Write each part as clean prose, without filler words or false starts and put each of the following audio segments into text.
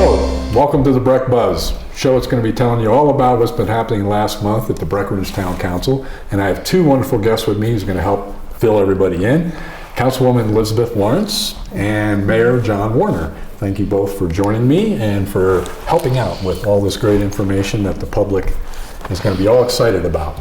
Hello, welcome to the Breck Buzz show. It's going to be telling you all about what's been happening last month at the Breckenridge Town Council. And I have two wonderful guests with me who's going to help fill everybody in. Councilwoman Elisabeth Lawrence and Mayor John Warner. Thank you both for joining me and for helping out with all this great information that the public is going to be all excited about.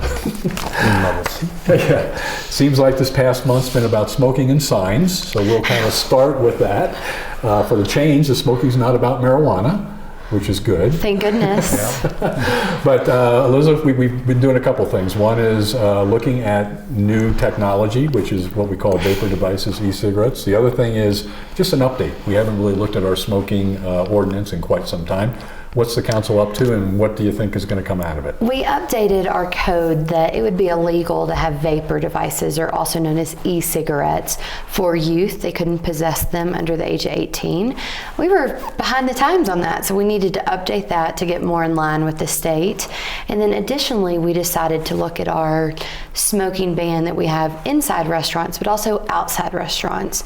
Yeah. Seems like this past month's been about smoking and signs, so we'll kind of start with that. For the change, the smoking's not about marijuana, which is good. Thank goodness. Yeah. But Elisabeth, we've been doing a couple things. One is looking at new technology, which is what we call vapor devices, e-cigarettes. The other thing is just an update. We haven't really looked at our smoking ordinance in quite some time. What's the council up to, and what do you think is going to come out of it? We updated our code that it would be illegal to have vapor devices, or also known as e-cigarettes, for youth. They couldn't possess them under the age of 18. We were behind the times on that, so we needed to update that to get more in line with the state. And then additionally, we decided to look at our smoking ban that we have inside restaurants, but also outside restaurants,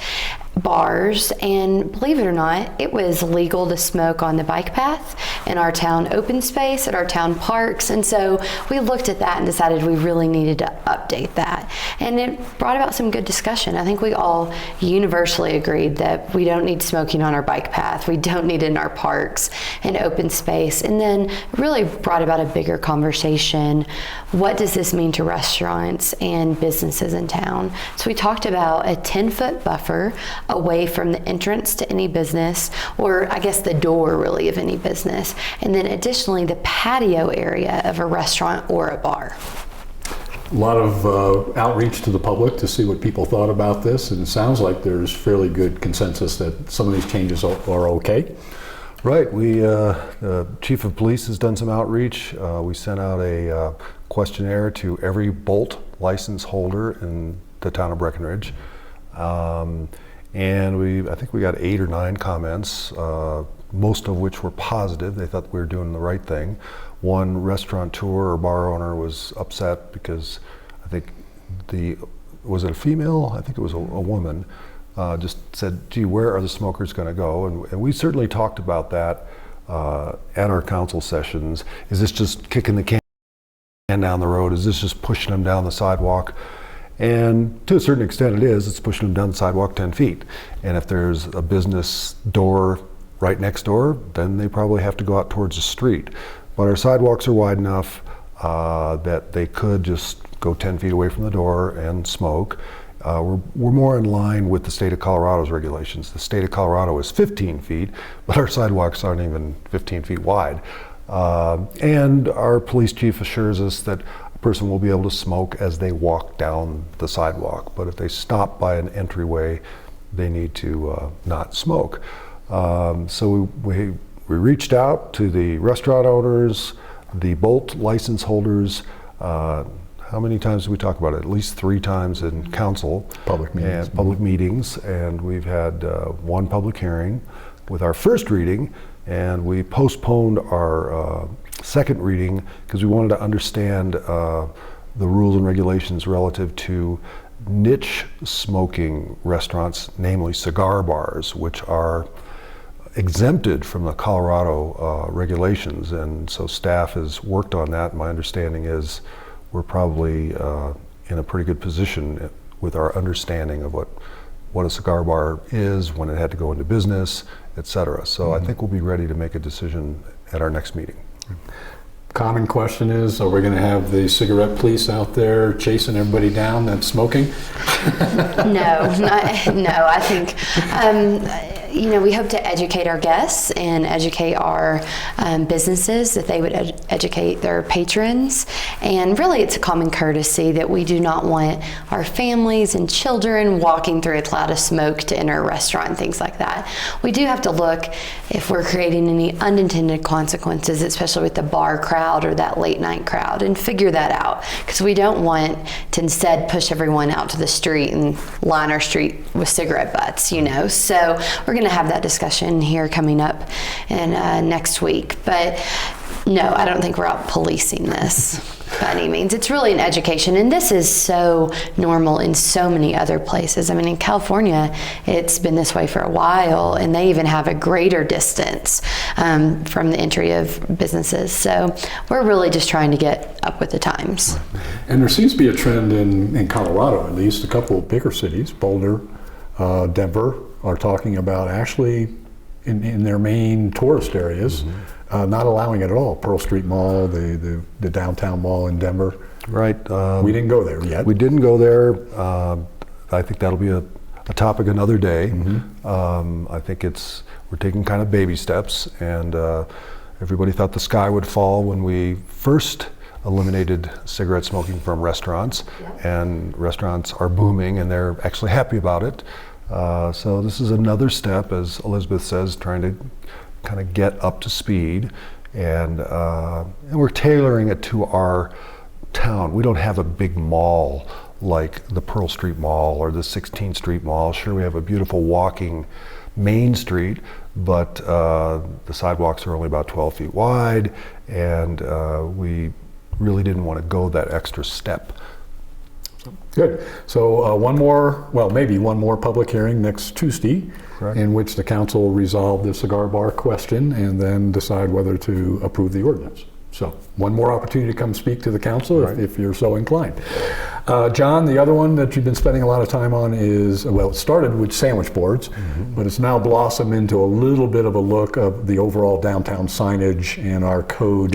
bars, and believe it or not, it was legal to smoke on the bike path in our town open space, at our town parks. And so we looked at that and decided we really needed to update that. And it brought about some good discussion. I think we all universally agreed that we don't need smoking on our bike path. We don't need it in our parks and open space. And then really brought about a bigger conversation. What does this mean to restaurants and businesses in town? So we talked about a 10-foot buffer away from the entrance to any business, or I guess the door really of any business, and then additionally the patio area of a restaurant or a bar. A lot of outreach to the public to see what people thought about this, and it sounds like there's fairly good consensus that some of these changes are okay. Right. We, Chief of Police has done some outreach. We sent out a questionnaire to every Bolt license holder in the town of Breckenridge. And I think we got 8 or 9 comments, most of which were positive. They thought we were doing the right thing. One restaurateur or bar owner was upset because I think was it a female? I think it was a woman, just said, gee, where are the smokers going to go? And we certainly talked about that at our council sessions. Is this just kicking the can down the road? Is this just pushing them down the sidewalk? And to a certain extent it is. It's pushing them down the sidewalk 10 feet. And if there's a business door right next door, then they probably have to go out towards the street. But our sidewalks are wide enough that they could just go 10 feet away from the door and smoke. We're more in line with the state of Colorado's regulations. The state of Colorado is 15 feet, but our sidewalks aren't even 15 feet wide. And our police chief assures us that person will be able to smoke as they walk down the sidewalk, but if they stop by an entryway, they need to not smoke. So we reached out to the restaurant owners, the Bolt license holders. How many times did we talk about it? At least 3 times in council. Public meetings. And we've had one public hearing with our first reading, and we postponed our second reading because we wanted to understand the rules and regulations relative to niche smoking restaurants, namely cigar bars, which are exempted from the Colorado regulations. And so staff has worked on that. My understanding is we're probably in a pretty good position with our understanding of what a cigar bar is, when it had to go into business, et cetera. So I think we'll be ready to make a decision at our next meeting. Common question is, are we going to have the cigarette police out there chasing everybody down that's smoking? No, I think, we hope to educate our guests and educate our businesses, that they would educate their patrons. And really, it's a common courtesy that we do not want our families and children walking through a cloud of smoke to enter a restaurant and things like that. We do have to look if we're creating any unintended consequences, especially with the bar crowd or that late night crowd, and figure that out, because we don't want to instead push everyone out to the street and line our street with cigarette butts, So we're going to have that discussion here coming up in next week. But no, I don't think we're out policing this. by any means. It's really an education, and this is so normal in so many other places. I mean, in California, it's been this way for a while, and they even have a greater distance from the entry of businesses. So we're really just trying to get up with the times. And there seems to be a trend in Colorado, at least a couple of bigger cities, Boulder, Denver, are talking about actually in their main tourist areas, not allowing it at all. Pearl Street Mall, the downtown mall in Denver. Right. We didn't go there yet. We didn't go there. I think that'll be a topic another day. I think we're taking kind of baby steps, and everybody thought the sky would fall when we first eliminated cigarette smoking from restaurants, and restaurants are booming, and they're actually happy about it. So this is another step, as Elisabeth says, trying to kind of get up to speed, and we're tailoring it to our town. We don't have a big mall like the Pearl Street Mall or the 16th Street Mall. Sure, we have a beautiful walking main street, but the sidewalks are only about 12 feet wide, and we really didn't want to go that extra step. Good. So maybe one more public hearing next Tuesday, Correct. in which the council will resolve the cigar bar question and then decide whether to approve the ordinance. So one more opportunity to come speak to the council if you're so inclined. John, the other one that you've been spending a lot of time on is, well, it started with sandwich boards, but it's now blossomed into a little bit of a look of the overall downtown signage and our code.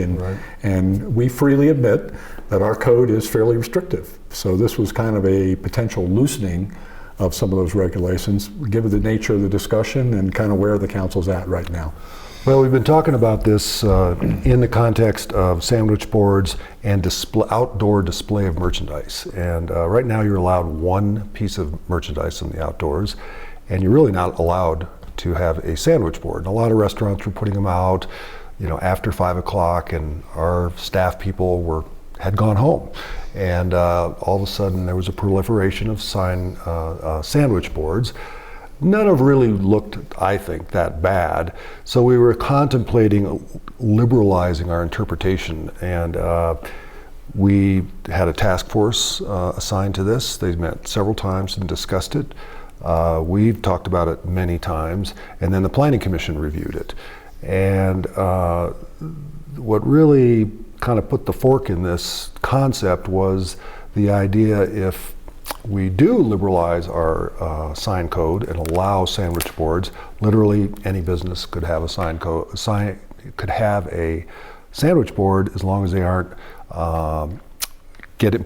And we freely admit that our code is fairly restrictive. So this was kind of a potential loosening of some of those regulations, given the nature of the discussion and kind of where the council's at right now. Well, we've been talking about this in the context of sandwich boards and outdoor display of merchandise. And right now you're allowed one piece of merchandise in the outdoors, and you're really not allowed to have a sandwich board. And a lot of restaurants were putting them out, after 5 o'clock, and our staff people had gone home. And all of a sudden there was a proliferation of sandwich boards. None have really looked, I think, that bad. So we were contemplating liberalizing our interpretation, and we had a task force assigned to this. They met several times and discussed it. We've talked about it many times, and then the Planning Commission reviewed it. And what really kind of put the fork in this concept was the idea, if we do liberalize our sign code and allow sandwich boards, literally any business could have could have a sandwich board as long as they aren't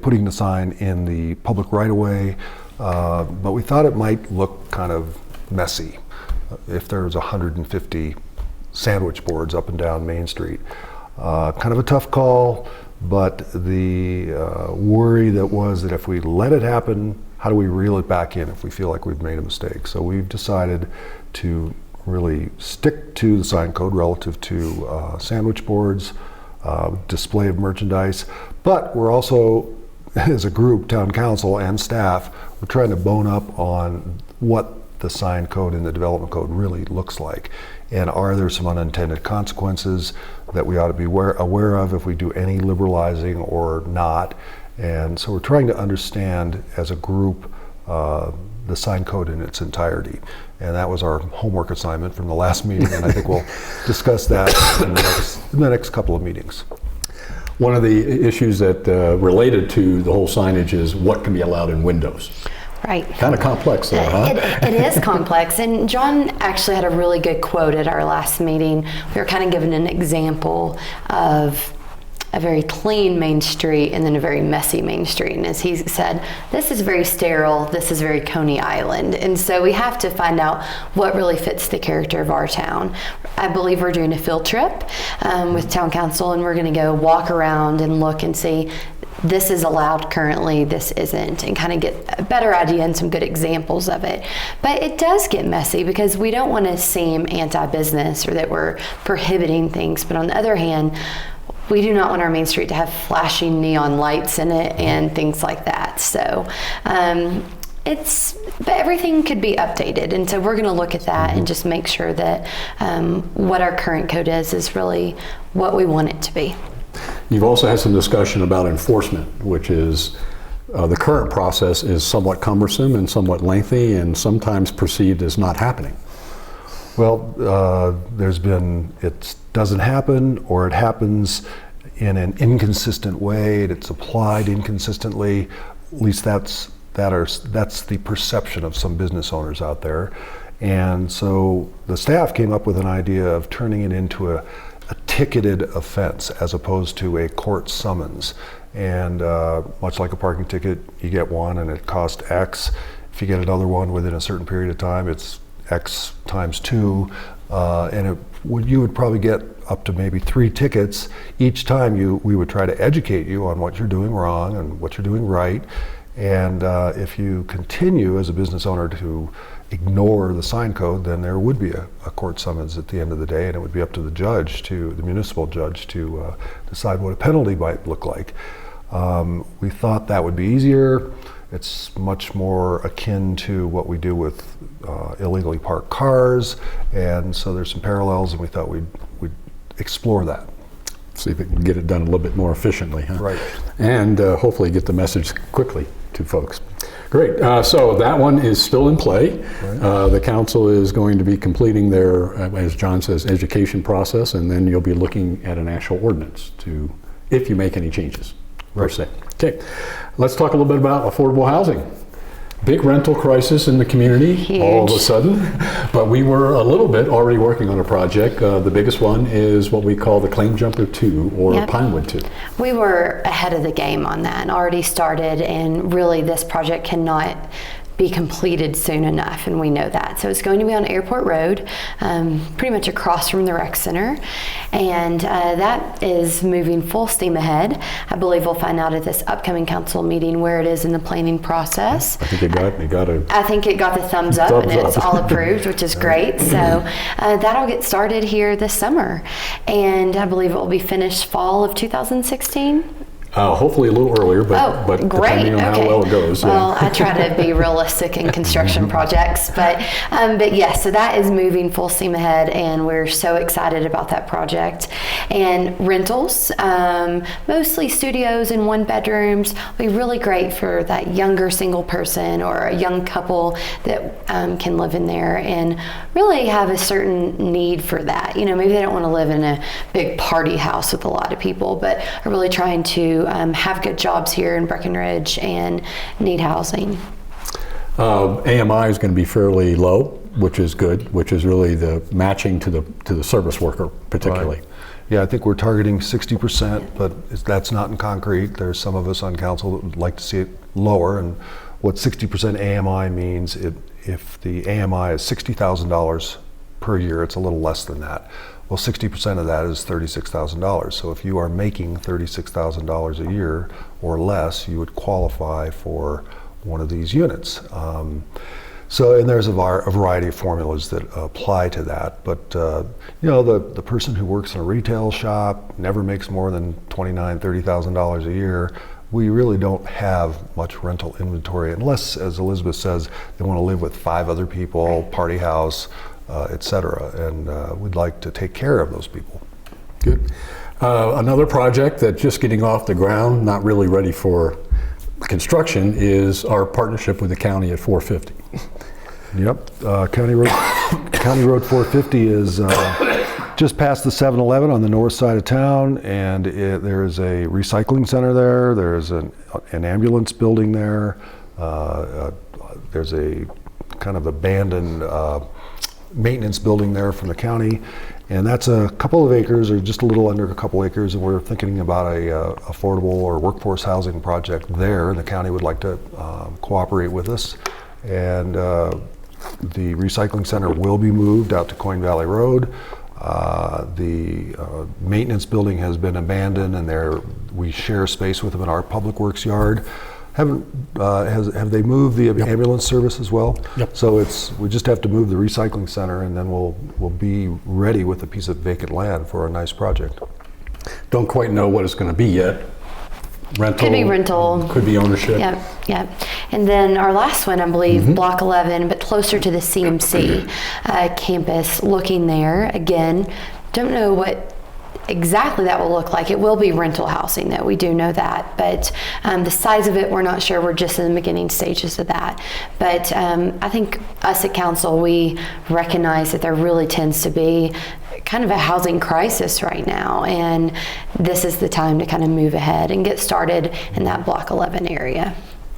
putting the sign in the public right of way. But we thought it might look kind of messy if there's 150 sandwich boards up and down Main Street. Kind of a tough call. But the worry that if we let it happen, how do we reel it back in if we feel like we've made a mistake? So we've decided to really stick to the sign code relative to sandwich boards, display of merchandise. But we're also, as a group, town council and staff, we're trying to bone up on what the sign code and the development code really looks like. And are there some unintended consequences that we ought to be aware of if we do any liberalizing or not? And so we're trying to understand as a group the sign code in its entirety. And that was our homework assignment from the last meeting, and I think we'll discuss that in the next couple of meetings. One of the issues that related to the whole signage is what can be allowed in windows. Right. Kind of complex though, huh? It is complex, and John actually had a really good quote at our last meeting. We were kind of given an example of a very clean Main Street and then a very messy Main Street. And as he said, this is very sterile, this is very Coney Island. And so we have to find out what really fits the character of our town. I believe we're doing a field trip with town council, and we're gonna go walk around and look and see this is allowed currently, this isn't, and kind of get a better idea and some good examples of it. But it does get messy because we don't want to seem anti-business or that we're prohibiting things. But on the other hand, we do not want our Main Street to have flashing neon lights in it and things like that. So but everything could be updated. And so we're going to look at that and just make sure that what our current code is really what we want it to be. You've also had some discussion about enforcement, which is the current process is somewhat cumbersome and somewhat lengthy and sometimes perceived as not happening. Well, it doesn't happen, or it happens in an inconsistent way, it's applied inconsistently. At least that's the perception of some business owners out there. And so the staff came up with an idea of turning it into a ticketed offense as opposed to a court summons. And much like a parking ticket, you get one and it costs X. If you get another one within a certain period of time, it's X times 2. And you would probably get up to maybe 3 tickets. Each time we would try to educate you on what you're doing wrong and what you're doing right. And if you continue as a business owner to ignore the sign code, then there would be a court summons at the end of the day, and it would be up to the municipal judge to decide what a penalty might look like. We thought that would be easier. It's much more akin to what we do with illegally parked cars, and so there's some parallels, and we thought we'd explore that. See if we can get it done a little bit more efficiently, huh? Right. And hopefully get the message quickly to folks. Great. So that one is still in play. Right. The council is going to be completing their, as John says, education process, and then you'll be looking at an actual ordinance if you make any changes, per se. Okay. Let's talk a little bit about affordable housing. Big rental crisis in the community. Huge. All of a sudden, but we were a little bit already working on a project. The biggest one is what we call the Claim Jumper 2 or Pinewood 2. We were ahead of the game on that and already started, and really this project cannot be completed soon enough, and we know that. So it's going to be on Airport Road, pretty much across from the rec center, and that is moving full steam ahead. I believe we'll find out at this upcoming council meeting where it is in the planning process. I think I think it got the thumbs up, and it's all approved, which is great. So that'll get started here this summer, and I believe it will be finished fall of 2016. Hopefully a little earlier, but depending on how well it goes. Well, I try to be realistic in construction projects, but yes, so that is moving full steam ahead, and we're so excited about that project. And rentals, mostly studios and 1-bedrooms, will be really great for that younger single person or a young couple that can live in there and really have a certain need for that. You know, maybe they don't want to live in a big party house with a lot of people, but are really trying to have good jobs here in Breckenridge and need housing. AMI is going to be fairly low, which is good, which is really the matching to the service worker particularly. Right. Yeah, I think we're targeting 60%, but that's not in concrete. There's some of us on council that would like to see it lower, and what 60% AMI means, if the AMI is $60,000 per year, it's a little less than that. Well, 60% of that is $36,000. So if you are making $36,000 a year or less, you would qualify for one of these units. And there's a variety of formulas that apply to that. But the person who works in a retail shop never makes more than $29,000, $30,000 a year. We really don't have much rental inventory unless, as Elisabeth says, they want to live with 5 other people, party house, etc. And we'd like to take care of those people. Good. Another project that's just getting off the ground, not really ready for construction, is our partnership with the county at 450. Yep. County Road 450 is just past the 7-Eleven on the north side of town, and there's a recycling center there. There's an ambulance building there. There's a kind of abandoned maintenance building there from the county, and that's a couple of acres, or just a little under a couple acres, and we're thinking about a affordable or workforce housing project there, and the county would like to cooperate with us. And the recycling center will be moved out to Coin Valley Road. The maintenance building has been abandoned, and we share space with them in our public works yard. Have they moved the ambulance service as well? Yep. So we just have to move the recycling center, and then we'll be ready with a piece of vacant land for a nice project. Don't quite know what it's going to be yet. Rental. Could be rental. Could be ownership. Yep. And then our last one, I believe, Block 11, but closer to the CMC campus. Looking there again, don't know what exactly that will look like. It will be rental housing, though, we do know that, but the size of it, we're not sure. We're just in the beginning stages of that. But I think us at council, we recognize that there really tends to be kind of a housing crisis right now, and this is the time to kind of move ahead and get started in that Block 11 area.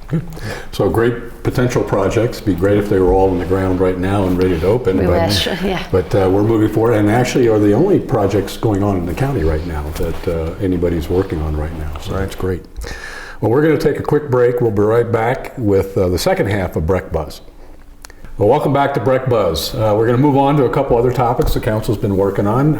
Good. So great potential projects. Be great if they were all on the ground right now and ready to open. We wish, yeah. But we're moving forward, and actually are the only projects going on in the county right now that anybody's working on right now. So that's great. Well, we're going to take a quick break. We'll be right back with the second half of Breck Buzz. Well, welcome back to Breck Buzz. We're going to move on to a couple other topics the council's been working on.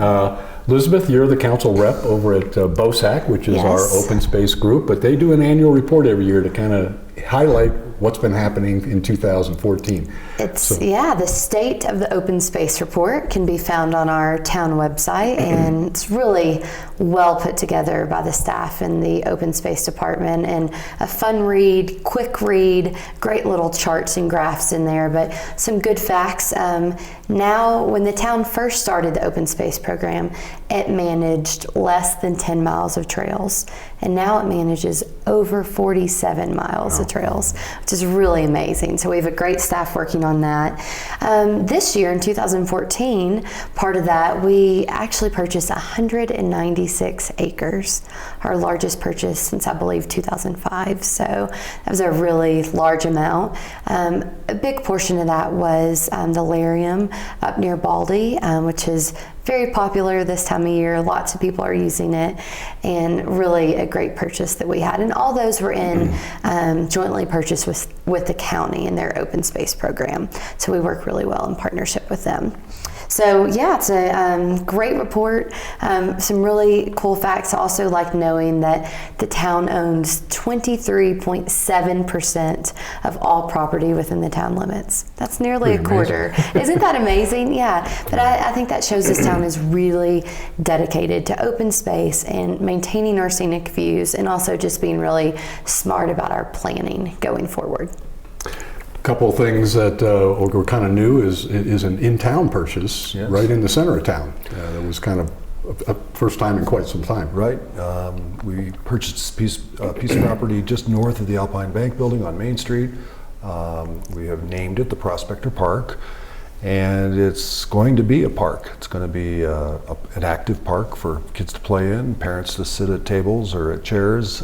Elisabeth, you're the council rep over at BOSAC, which is our open space group, but they do an annual report every year to kind of highlight what's been happening in 2014. The State of the Open Space Report can be found on our town website, and it's really well put together by the staff in the Open Space Department, and a fun read, quick read, great little charts and graphs in there, but some good facts. Now, when the town first started the Open Space Program, it managed less than 10 miles of trails, and now it manages over 47 miles of trails, which is really amazing. So we have a great staff working on that. This year in 2014, part of that, we actually purchased 196 acres, our largest purchase since I believe 2005. So that was a really large amount. A big portion of that was the Larium up near Baldy, which is very popular this time of year. Lots of people are using it, and really a great purchase that we had. And all those were in jointly purchased with the county in their open space program. So we work really well in partnership with them. So yeah, it's a great report. Some really cool facts. I also like knowing that the town owns 23.7% of all property within the town limits. That's nearly a quarter. Isn't that amazing? Yeah, but I think that shows this town is really dedicated to open space and maintaining our scenic views, and also just being really smart about our planning going forward. Couple of things that were kind of new is an in-town purchase right in the center of town. That was kind of a first time in quite some time. Right. We purchased a piece of property just north of the Alpine Bank building on Main Street. We have named it the Prospector Park, and it's going to be a park. It's going to be an active park for kids to play in, parents to sit at tables or at chairs.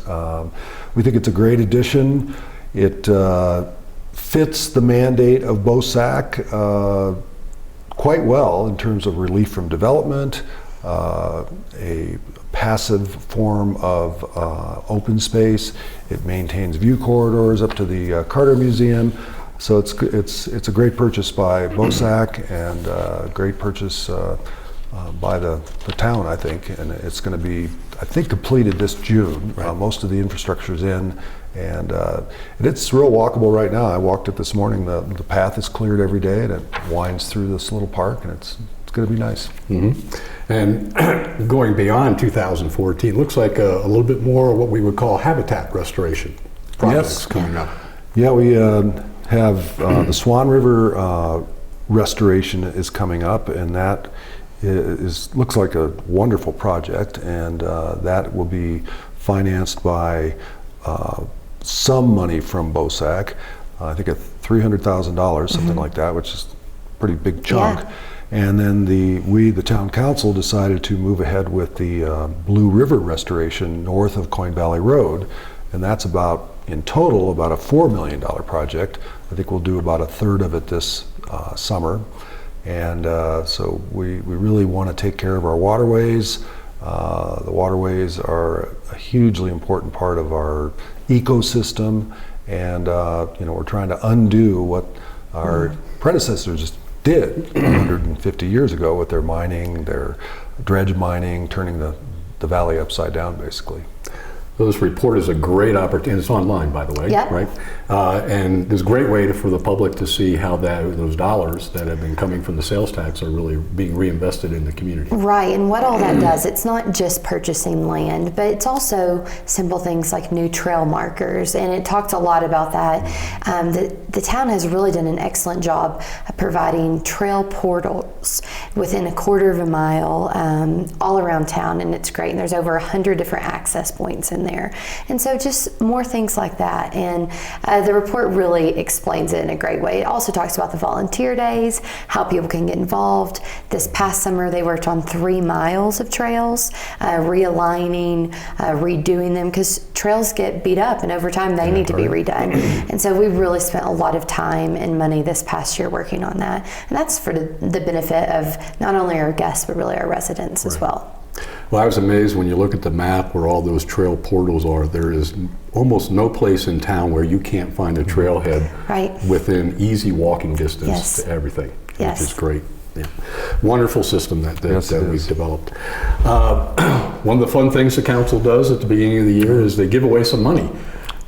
We think it's a great addition. It fits the mandate of BOSAC quite well in terms of relief from development, a passive form of open space. It maintains view corridors up to the Carter Museum. So it's a great purchase by BOSAC, and a great purchase by the town, I think. And it's going to be, I think, completed this June. Right. Most of the infrastructure's in. And it's real walkable right now. I walked it this morning. The path is cleared every day, and it winds through this little park, and it's going to be nice. Mm-hmm. And going beyond 2014, looks like a little bit more of what we would call habitat restoration projects coming up. Yeah, we have the Swan River restoration is coming up, and that looks like a wonderful project, and that will be financed by some money from BOSAC, I think $300,000, something like that, which is a pretty big chunk. Yeah. And then the town council decided to move ahead with the Blue River restoration north of Coin Valley Road, and that's in total about a $4 million project. I think we'll do about a third of it this summer. And so we really want to take care of our waterways. The waterways are a hugely important part of our ecosystem, and we're trying to undo what our predecessors did 150 years ago with their mining, their dredge mining, turning the valley upside down, basically. This report is a great opportunity. It's online, by the way, right? And there's a great way for the public to see how those dollars that have been coming from the sales tax are really being reinvested in the community. Right, and what all that does, it's not just purchasing land, but it's also simple things like new trail markers, and it talked a lot about that. The town has really done an excellent job of providing trail portals within a quarter of a mile all around town, and it's great, and there's over 100 different access points in there. And so just more things like that, and the report really explains it in a great way. It also talks about the volunteer days, how people can get involved. This past summer they worked on 3 miles of trails, realigning, redoing them, because trails get beat up and over time they need to be redone. And so we really spent a lot of time and money this past year working on that. And that's for the benefit of not only our guests, but really our residents as well. Well, I was amazed when you look at the map where all those trail portals are. There is almost no place in town where you can't find a trailhead within easy walking distance to everything, which is great. Yeah. Wonderful system that we've developed. One of the fun things the council does at the beginning of the year is they give away some money.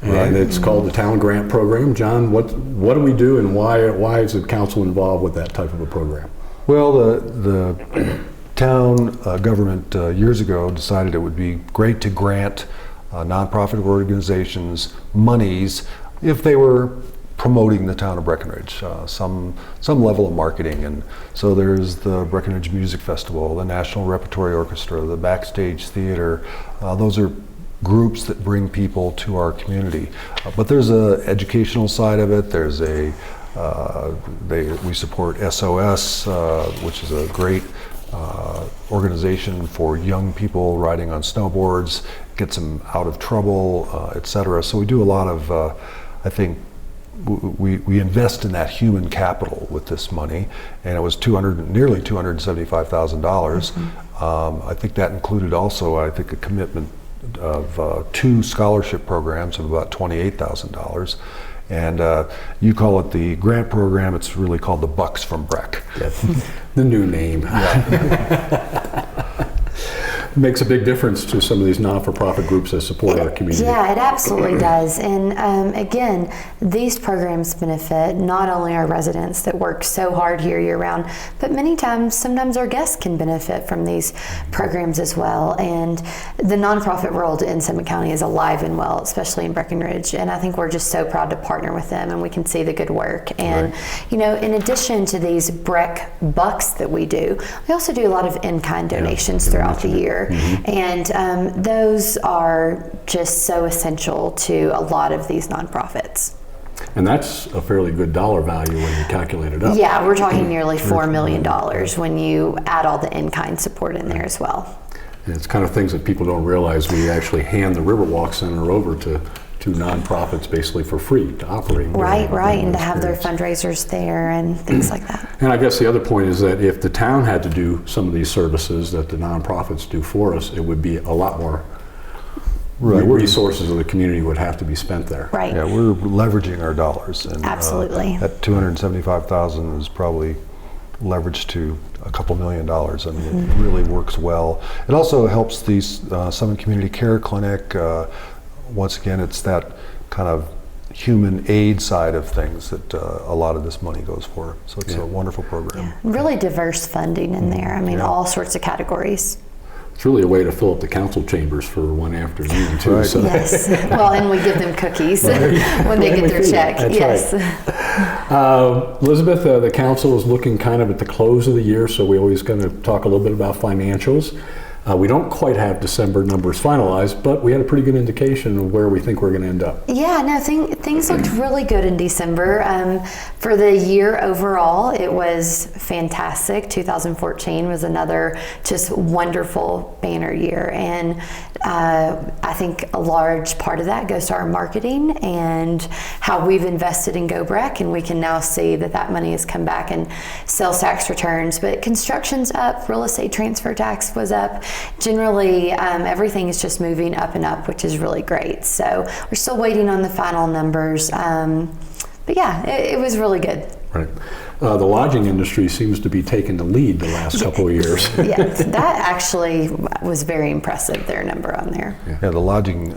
And it's called the Town Grant Program. John, what do we do, and why is the council involved with that type of a program? Well, the town government years ago decided it would be great to grant nonprofit organizations monies if they were promoting the town of Breckenridge, some level of marketing. And so there's the Breckenridge Music Festival, the National Repertory Orchestra, the Backstage Theater. Those are groups that bring people to our community. But there's an educational side of it. There's we support SOS, which is a great organization for young people riding on snowboards, gets them out of trouble, etc. So we do a lot of, I think, we invest in that human capital with this money, and it was nearly $275,000. I think that included also, I think, a commitment of 2 scholarship programs of about $28,000. And you call it the grant program. It's really called the Bucks from Breck. The new name. Makes a big difference to some of these non-for-profit groups that support our community. Yeah, it absolutely does. And again, these programs benefit not only our residents that work so hard here year-round, but sometimes our guests can benefit from these programs as well. And the nonprofit world in Summit County is alive and well, especially in Breckenridge. And I think we're just so proud to partner with them, and we can see the good work. And you know, in addition to these Breck Bucks that we do, we also do a lot of in-kind donations throughout the year. And those are just so essential to a lot of these nonprofits. And that's a fairly good dollar value when you calculate it up. Yeah, we're talking nearly $4 million when you add all the in-kind support in there as well. And it's kind of things that people don't realize. We actually hand the Riverwalk Center over to nonprofits basically for free to operate. Right, and to have their fundraisers there and things like that. And I guess the other point is that if the town had to do some of these services that the nonprofits do for us, it would be a lot more resources of the community would have to be spent there. Right. Yeah, we're leveraging our dollars. And, absolutely. That $275,000 is probably leveraged to a couple $1 million. I mean, it really works well. It also helps the Summit Community Care Clinic. Once again, it's that kind of human aid side of things that a lot of this money goes for. So it's a wonderful program. Yeah. Really diverse funding in there. I mean, all sorts of categories. It's really a way to fill up the council chambers for one afternoon too. Right. So. Yes. Well, and we give them cookies when they get their check. That's yes. Right. Elisabeth, the council is looking kind of at the close of the year, so we always going to talk a little bit about financials. We don't quite have December numbers finalized, but we had a pretty good indication of where we think we're going to end up. Yeah, no, things looked really good in December. For the year overall, it was fantastic. 2014 was another just wonderful banner year. And I think a large part of that goes to our marketing and how we've invested in Go Breck, and we can now see that money has come back in sales tax returns. But construction's up, real estate transfer tax was up. Generally, everything is just moving up and up, which is really great. So we're still waiting on the final numbers. But yeah, it was really good. Right. the lodging industry seems to be taking the lead the last couple of years. Yes, that actually was very impressive, their number on there. Yeah, the lodging,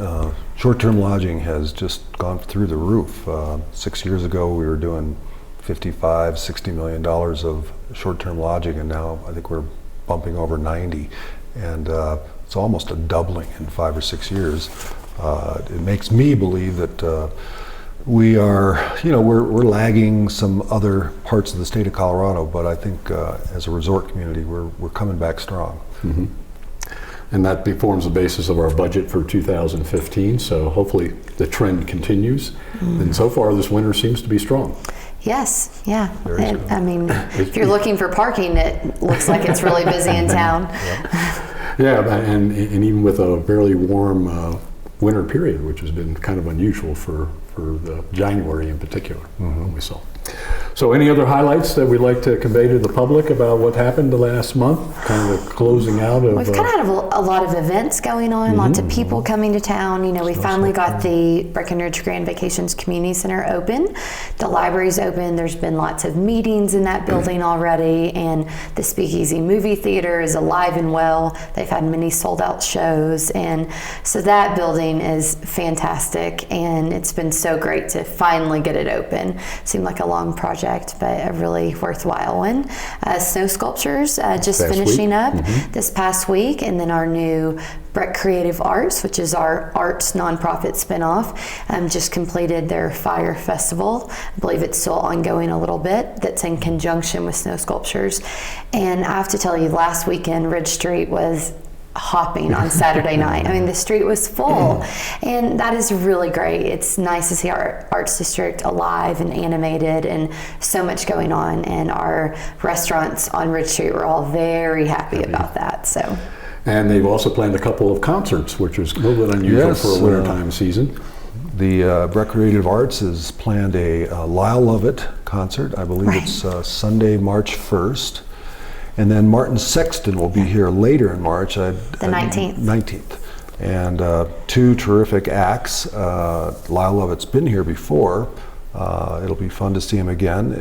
short-term lodging has just gone through the roof. 6 years ago, we were doing $55–60 million of short-term lodging, and now I think we're bumping over 90, and it's almost a doubling in 5 or 6 years. It makes me believe that we are, we're lagging some other parts of the state of Colorado, but I think as a resort community, we're coming back strong. Mm-hmm. And that forms the basis of our budget for 2015, so hopefully the trend continues. And so far, this winter seems to be strong. Yes, yeah. Very I mean, if you're looking for parking, it looks like it's really busy in town. Yeah, and even with a fairly warm winter period, which has been kind of unusual for the January in particular, we saw. So any other highlights that we'd like to convey to the public about what happened the last month? Kind of closing out of... We've kind of had a lot of events going on, lots of people coming to town. We finally got the Breckenridge Grand Vacations Community Center open. The library's open. There's been lots of meetings in that building already, and the Speakeasy Movie Theater is alive and well. They've had many sold-out shows, and so that building is fantastic, and it's been so great to finally get it open. Seemed like a long project, but a really worthwhile one. Snow sculptures just finishing up this past week, and then our new Breck Creative Arts, which is our arts nonprofit spinoff, just completed their Fire Festival. I believe it's still ongoing a little bit. That's in conjunction with snow sculptures. And I have to tell you, last weekend, Ridge Street was hopping on Saturday night. I mean, the street was full, and that is really great. It's nice to see our arts district alive and animated and so much going on, and our restaurants on Ridge Street were all very happy about that. So. And they've also planned a couple of concerts, which is a little bit unusual for a wintertime season. The Breck Creative Arts has planned a Lyle Lovett concert. I believe it's Sunday, March 1st. And then Martin Sexton will be here later in March. The 19th. 19th. And two terrific acts. Lyle Lovett's been here before. It'll be fun to see him again.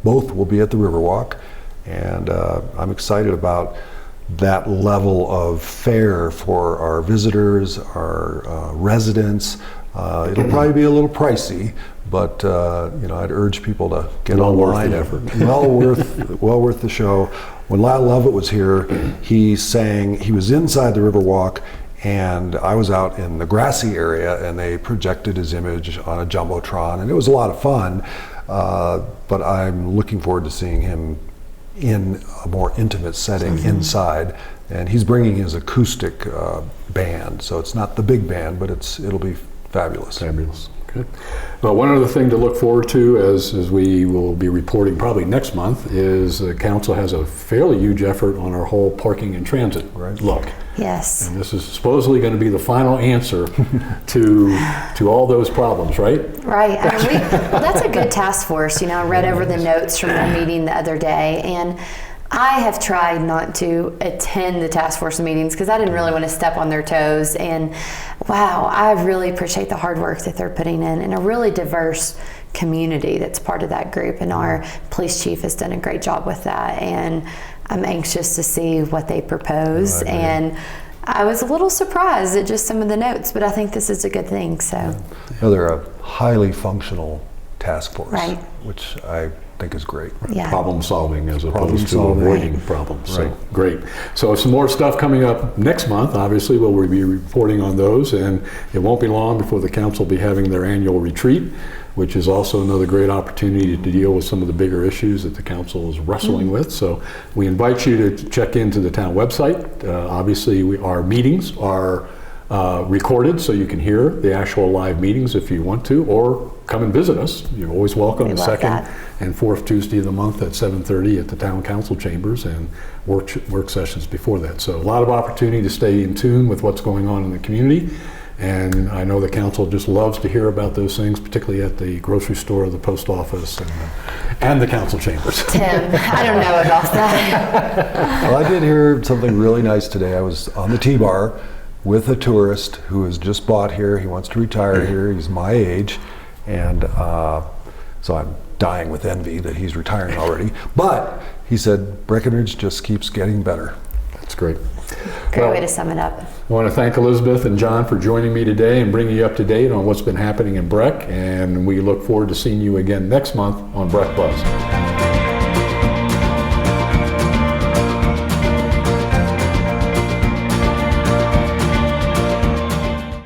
Both will be at the Riverwalk. And I'm excited about that level of fare for our visitors, our residents. It'll probably be a little pricey, but I'd urge people to get online. Well worth the show. When Lyle Lovett was here, he was inside the Riverwalk, and I was out in the grassy area, and they projected his image on a Jumbotron, and it was a lot of fun, but I'm looking forward to seeing him in a more intimate setting inside, and he's bringing his acoustic band, so it's not the big band, but it'll be fabulous. Fabulous. Okay. Well, one other thing to look forward to, as we will be reporting probably next month, is the council has a fairly huge effort on our whole parking and transit look. Yes. And this is supposedly going to be the final answer to all those problems, right? Right. I mean, well, that's a good task force. I read over the notes from the meeting the other day, and I have tried not to attend the task force meetings because I didn't really want to step on their toes. And wow, I really appreciate the hard work that they're putting in, and a really diverse community that's part of that group. And our police chief has done a great job with that. And I'm anxious to see what they propose. And I was a little surprised at just some of the notes, but I think this is a good thing. So they're a highly functional task force, right, which I think is great. Yeah. Problem solving as opposed to avoiding problems. So great. So some more stuff coming up next month. Obviously, we'll be reporting on those, and it won't be long before the council will be having their annual retreat, which is also another great opportunity to deal with some of the bigger issues that the council is wrestling with. So we invite you to check into the town website. Obviously, our meetings are recorded, so you can hear the actual live meetings if you want to, or come and visit us. You're always welcome the second and fourth Tuesday of the month at 7:30 at the town council chambers, and work sessions before that. So a lot of opportunity to stay in tune with what's going on in the community. And I know the council just loves to hear about those things, particularly at the grocery store, the post office, and the council chambers. Tim, I don't know about that. Well, I did hear something really nice today. I was on the T-bar with a tourist who has just bought here. He wants to retire here. He's my age. And so I'm dying with envy that he's retiring already. But he said Breckenridge just keeps getting better. That's great. Great way to sum it up. I want to thank Elisabeth and John for joining me today and bringing you up to date on what's been happening in Breck. And we look forward to seeing you again next month on Breck Buzz.